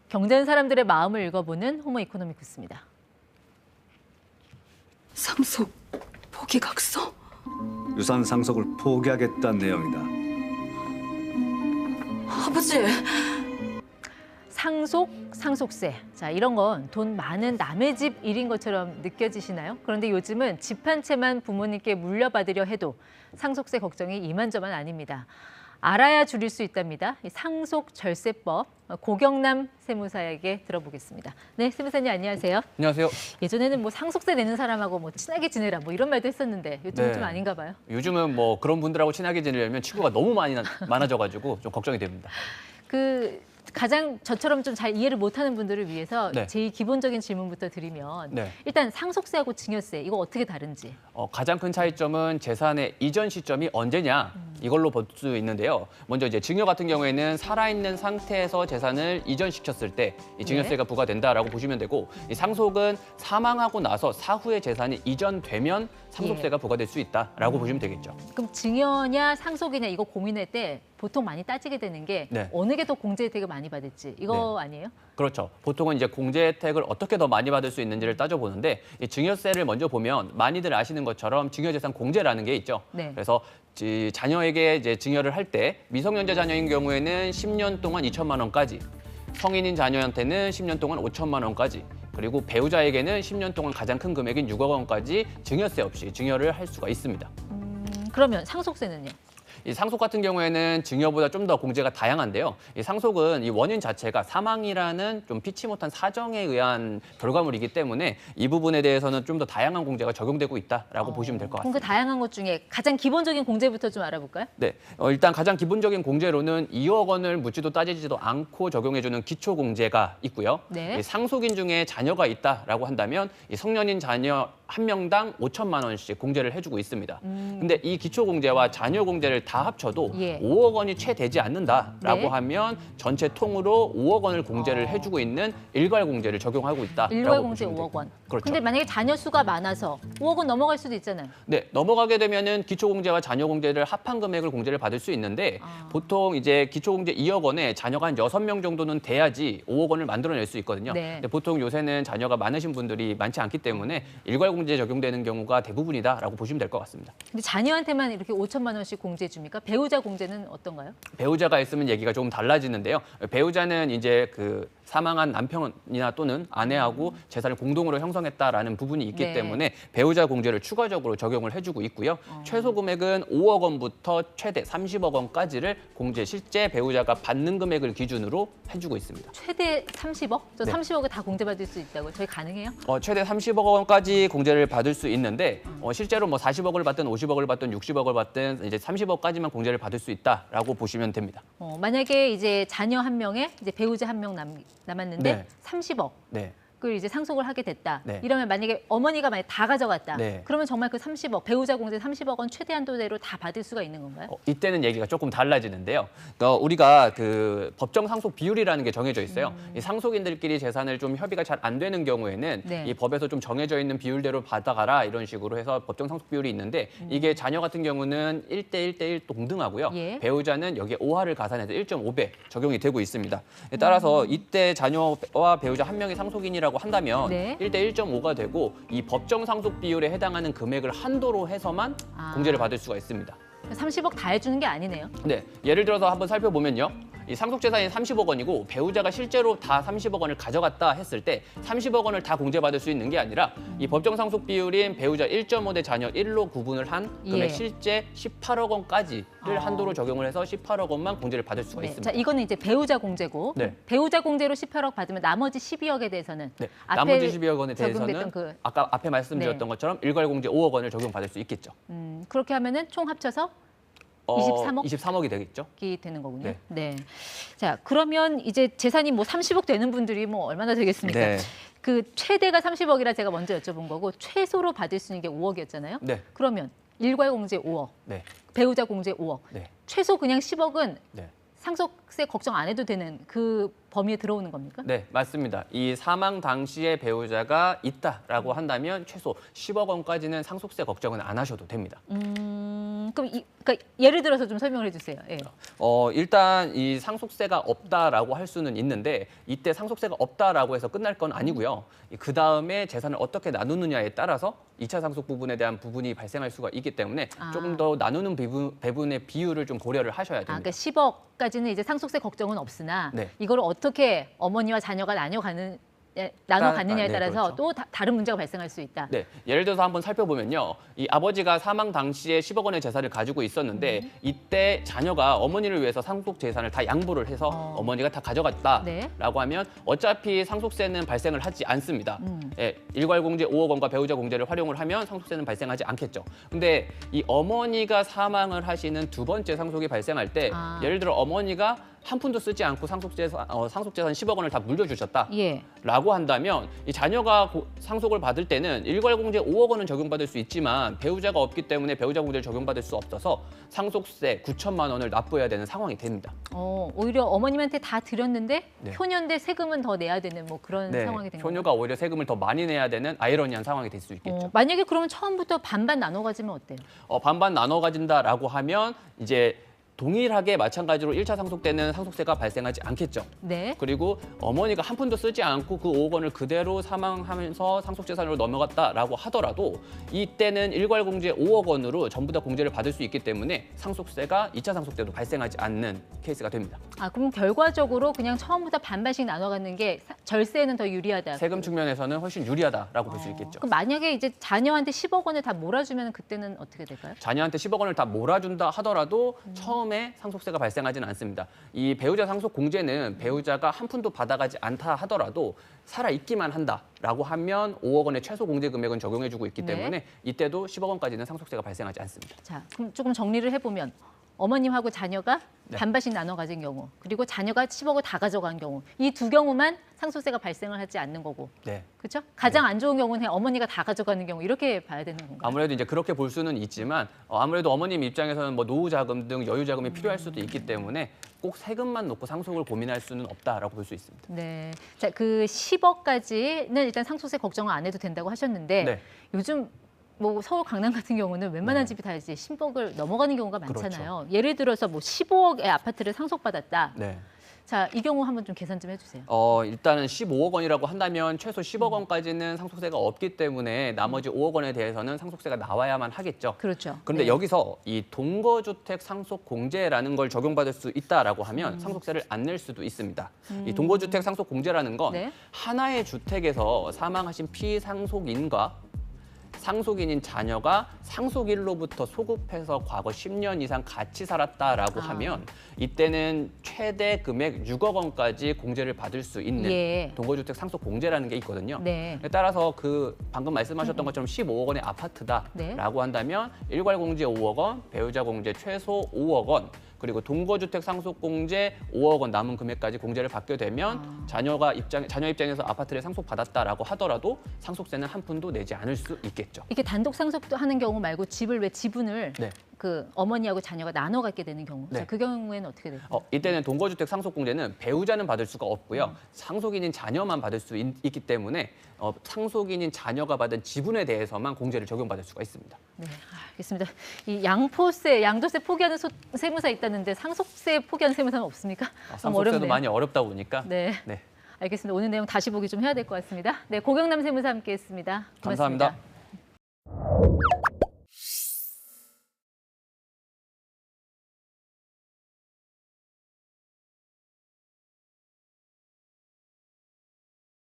경제는 사람들의 마음을 읽어보는 호모 이코노미쿠스입니다. 상속 포기 각서? 유산 상속을 포기하겠다는 내용이다. 아버지, 상속, 상속세. 자, 이런 건 돈 많은 남의 집 일인 것처럼 느껴지시나요? 그런데 요즘은 집 한 채만 부모님께 물려받으려 해도 상속세 걱정이 이만저만 아닙니다. 알아야 줄일 수 있답니다. 이 상속절세법, 고경남 세무사에게 들어보겠습니다. 네, 세무사님 안녕하세요. 안녕하세요. 예전에는 뭐 상속세 내는 사람하고 뭐 친하게 지내라 뭐 이런 말도 했었는데 요즘은 네. 좀 아닌가 봐요. 요즘은 뭐 그런 분들하고 친하게 지내려면 친구가 너무 많아져가지고 좀 걱정이 됩니다. 가장 저처럼 좀 잘 이해를 못하는 분들을 위해서 네. 제일 기본적인 질문부터 드리면 네. 일단 상속세하고 증여세 이거 어떻게 다른지. 가장 큰 차이점은 재산의 이전 시점이 언제냐 이걸로 볼 수 있는데요. 먼저 이제 증여 같은 경우에는 살아있는 상태에서 재산을 이전시켰을 때 이 증여세가 부과된다라고 보시면 되고, 이 상속은 사망하고 나서 사후에 재산이 이전되면 상속세가 부과될 수 있다라고 보시면 되겠죠. 그럼 증여냐 상속이냐 이거 고민할 때 보통 많이 따지게 되는 게 네. 어느 게 더 공제 혜택을 많이 받을지 이거 아니에요? 그렇죠. 보통은 이제 공제 혜택을 어떻게 더 많이 받을 수 있는지를 따져보는데, 이 증여세를 먼저 보면 많이들 아시는 것처럼 증여재산 공제라는 게 있죠. 네. 그래서 자녀에게 이제 증여를 할 때 미성년자 자녀인 경우에는 10년 동안 2천만 원까지, 성인인 자녀한테는 10년 동안 5천만 원까지, 그리고 배우자에게는 10년 동안 가장 큰 금액인 6억 원까지 증여세 없이 증여를 할 수가 있습니다. 그러면 상속세는요? 이 상속 같은 경우에는 증여보다 좀 더 공제가 다양한데요. 이 상속은 이 원인 자체가 사망이라는 좀 피치 못한 사정에 의한 결과물이기 때문에 이 부분에 대해서는 좀 더 다양한 공제가 적용되고 있다라고 보시면 될 것 그럼 그 같습니다. 다양한 것 중에 가장 기본적인 공제부터 좀 알아볼까요? 네, 일단 가장 기본적인 공제로는 2억 원을 묻지도 따지지도 않고 적용해주는 기초공제가 있고요. 네. 이 상속인 중에 자녀가 있다라고 한다면 이 성년인 자녀 한 명당 5천만 원씩 공제를 해주고 있습니다. 근데 이 기초공제와 자녀공제를 다 합쳐도 예. 5억 원이 채 되지 않는다라고 네. 하면 전체 통으로 5억 원을 공제를 해주고 있는 일괄공제를 적용하고 있다라고 일괄공제 보시면 5억 원. 그렇죠. 근데 만약에 자녀 수가 많아서 5억 원 넘어갈 수도 있잖아요. 네, 넘어가게 되면은 기초공제와 자녀공제를 합한 금액을 공제를 받을 수 있는데, 보통 이제 기초공제 2억 원에 자녀가 한 6명 정도는 돼야지 5억 원을 만들어낼 수 있거든요. 네. 근데 보통 요새는 자녀가 많으신 분들이 많지 않기 때문에 일괄공제 적용되는 경우가 대부분이다라고 보시면 될 것 같습니다. 근데 자녀한테만 이렇게 5천만 원씩 공제해 줍니까? 배우자 공제는 어떤가요? 배우자가 있으면 얘기가 조금 달라지는데요. 배우자는 이제 그 사망한 남편이나 또는 아내하고 재산을 공동으로 형성했다라는 부분이 있기 네. 때문에 배우자 공제를 추가적으로 적용을 해주고 있고요. 최소 금액은 5억 원부터 최대 30억 원까지를 공제, 실제 배우자가 받는 금액을 기준으로 해주고 있습니다. 최대 30억? 저 네. 30억을 다 공제받을 수 있다고 저희 가능해요? 최대 30억 원까지 공제를 받을 수 있는데, 실제로 뭐 40억을 받든 50억을 받든 60억을 받든 이제 30억까지만 공제를 받을 수 있다라고 보시면 됩니다. 만약에 이제 자녀 한 명에 이제 배우자 한 명 남았는데 네. 30억. 네. 그 이제 상속을 하게 됐다. 네. 이러면 만약에 어머니가 만약 다 가져갔다. 네. 그러면 정말 그 30억, 배우자 공제 30억 원 최대 한도대로 다 받을 수가 있는 건가요? 이때는 얘기가 조금 달라지는데요. 우리가 그 법정 상속 비율이라는 게 정해져 있어요. 이 상속인들끼리 재산을 좀 협의가 잘 안 되는 경우에는 네. 이 법에서 좀 정해져 있는 비율대로 받아가라 이런 식으로 해서 법정 상속 비율이 있는데, 이게 자녀 같은 경우는 1대1대1 동등하고요. 예. 배우자는 여기에 5할을 가산해서 1.5배 적용이 되고 있습니다. 따라서 이때 자녀와 배우자 한 명이 상속인이라고 한다면 네. 1대 1.5가 되고, 이 법정 상속 비율에 해당하는 금액을 한도로 해서만 공제를 받을 수가 있습니다. 30억 다 해주는 게 아니네요. 네, 예를 들어서 한번 살펴보면요. 이 상속 재산이 30억 원이고 배우자가 실제로 다 30억 원을 가져갔다 했을 때 30억 원을 다 공제받을 수 있는 게 아니라 이 법정 상속 비율인 배우자 1.5 대 자녀 1로 구분을 한 금액 예. 실제 18억 원까지를 한도로 적용을 해서 18억 원만 공제를 받을 수가 네. 있습니다. 자, 이거는 이제 배우자 공제고 네. 배우자 공제로 18억 받으면 나머지 12억에 대해서는 네, 앞에 나머지 12억 원에 적용됐던 대해서는 그 아까 앞에 말씀드렸던 것처럼 일괄공제 5억 원을 적용받을 수 있겠죠. 그렇게 하면은 총 합쳐서 23억? 23억이 되겠죠. 이 되는 거군요. 네. 네. 자, 그러면 이제 재산이 뭐 30억 되는 분들이 뭐 얼마나 되겠습니까? 네. 그 최대가 30억이라 제가 먼저 여쭤본 거고 최소로 받을 수 있는 게 5억이었잖아요. 네. 그러면 일괄 공제 5억, 네. 배우자 공제 5억, 네. 최소 그냥 10억은 네. 상속세 걱정 안 해도 되는 그 범위에 들어오는 겁니까? 네, 맞습니다. 이 사망 당시에 배우자가 있다라고 한다면 최소 10억 원까지는 상속세 걱정은 안 하셔도 됩니다. 그러니까 예를 들어서 좀 설명을 해주세요. 예. 일단 이 상속세가 없다라고 할 수는 있는데 이때 상속세가 없다라고 해서 끝날 건 아니고요. 그 다음에 재산을 어떻게 나누느냐에 따라서 2차 상속 부분에 대한 부분이 발생할 수가 있기 때문에 조금 더 나누는 배분의 비율을 좀 고려를 하셔야 됩니다. 그러니까 10억까지는 이제 상속세 걱정은 없으나 네. 이걸 어떻게 어머니와 자녀가 나눠가느냐에 네, 따라서 그렇죠. 또 다른 문제가 발생할 수 있다. 네, 예를 들어서 한번 살펴보면요. 이 아버지가 사망 당시에 10억 원의 재산을 가지고 있었는데 이때 자녀가 어머니를 위해서 상속 재산을 다 양보를 해서 어머니가 다 가져갔다라고 네. 하면 어차피 상속세는 발생을 하지 않습니다. 예, 일괄 공제 5억 원과 배우자 공제를 활용을 하면 상속세는 발생하지 않겠죠. 근데 이 어머니가 사망을 하시는 두 번째 상속이 발생할 때 예를 들어 어머니가 한 푼도 쓰지 않고 상속재산 10억 원을 다 물려주셨다. 예. 라고 한다면 이 자녀가 상속을 받을 때는 일괄공제 5억 원은 적용받을 수 있지만 배우자가 없기 때문에 배우자 공제를 적용받을 수 없어서 상속세 9천만 원을 납부해야 되는 상황이 됩니다. 오히려 어머님한테 다 드렸는데 네. 효녀인데 세금은 더 내야 되는 뭐 그런 상황이 된 거예요. 효녀가 오히려 세금을 더 많이 내야 되는 아이러니한 상황이 될 수 있겠죠. 만약에 그러면 처음부터 반반 나눠 가지면 어때요? 반반 나눠 가진다라고 하면 이제 동일하게 마찬가지로 1차 상속 때는 상속세가 발생하지 않겠죠. 네. 그리고 어머니가 한 푼도 쓰지 않고 그 5억 원을 그대로 사망하면서 상속재산으로 넘어갔다라고 하더라도 이때는 일괄공제 5억 원으로 전부 다 공제를 받을 수 있기 때문에 상속세가 2차 상속 때도 발생하지 않는 케이스가 됩니다. 그럼 결과적으로 그냥 처음부터 반반씩 나눠 갖는 게 절세에는 더 유리하다. 세금 측면에서는 훨씬 유리하다라고 볼 수 있겠죠. 그럼 만약에 이제 자녀한테 10억 원을 다 몰아주면 그때는 어떻게 될까요? 자녀한테 10억 원을 다 몰아준다 하더라도 처음에 상속세가 발생하지는 않습니다. 이 배우자 상속 공제는 배우자가 한 푼도 받아가지 않다 하더라도 살아있기만 한다라고 하면 5억 원의 최소 공제 금액은 적용해주고 있기 네. 때문에 이때도 10억 원까지는 상속세가 발생하지 않습니다. 자, 그럼 조금 정리를 해보면 어머님하고 자녀가 네. 반반씩 나눠 가진 경우, 그리고 자녀가 10억을 다 가져간 경우, 이 두 경우만 상속세가 발생을 하지 않는 거고, 네. 그렇죠? 가장 안 좋은 경우는 그냥 어머니가 다 가져가는 경우 이렇게 봐야 되는 건가요? 아무래도 이제 그렇게 볼 수는 있지만 아무래도 어머님 입장에서는 뭐 노후 자금 등 여유 자금이 필요할 수도 있기 때문에 꼭 세금만 놓고 상속을 고민할 수는 없다라고 볼 수 있습니다. 네. 자, 그 10억까지는 일단 상속세 걱정을 안 해도 된다고 하셨는데 네. 요즘 뭐 서울 강남 같은 경우는 웬만한 집이 다 이제 10억을 넘어가는 경우가 많잖아요. 예를 들어서 뭐 15억의 아파트를 상속받았다. 네. 자, 이 경우 한번 좀 계산 좀 해주세요. 일단은 15억 원이라고 한다면 최소 10억 원까지는 상속세가 없기 때문에 나머지 5억 원에 대해서는 상속세가 나와야만 하겠죠. 그렇죠. 그런데 네. 여기서 이 동거주택 상속 공제라는 걸 적용받을 수 있다라고 하면 상속세를 안 낼 수도 있습니다. 이 동거주택 상속 공제라는 건 네. 하나의 주택에서 사망하신 피상속인과 상속인인 자녀가 상속인로부터 소급해서 과거 10년 이상 같이 살았다라고 하면 이때는 최대 금액 6억 원까지 공제를 받을 수 있는 예. 동거주택 상속 공제라는 게 있거든요. 네. 따라서 그 방금 말씀하셨던 것처럼 15억 원의 아파트다라고 네. 한다면 일괄 공제 5억 원, 배우자 공제 최소 5억 원, 그리고 동거주택 상속 공제 5억 원 남은 금액까지 공제를 받게 되면 자녀 입장에서 아파트를 상속받았다라고 하더라도 상속세는 한 푼도 내지 않을 수 있겠죠. 이게 단독 상속하는 경우 말고 집을 왜 지분을 네. 그 어머니하고 자녀가 나눠 갖게 되는 경우. 네. 자, 그 경우에는 어떻게 될까요? 이때는 동거주택 상속 공제는 배우자는 받을 수가 없고요. 상속인인 자녀만 받을 수 있기 때문에 상속인인 자녀가 받은 지분에 대해서만 공제를 적용받을 수가 있습니다. 네, 알겠습니다. 이 양도세 포기하는 세무사 있다는데 상속세 포기하는 세무사는 없습니까? 너무 상속세도 어렵네요. 많이 어렵다 보니까. 네, 네. 알겠습니다. 오늘 내용 다시 보기 좀 해야 될 것 같습니다. 네, 고경남 세무사 함께했습니다. 고맙습니다. 감사합니다.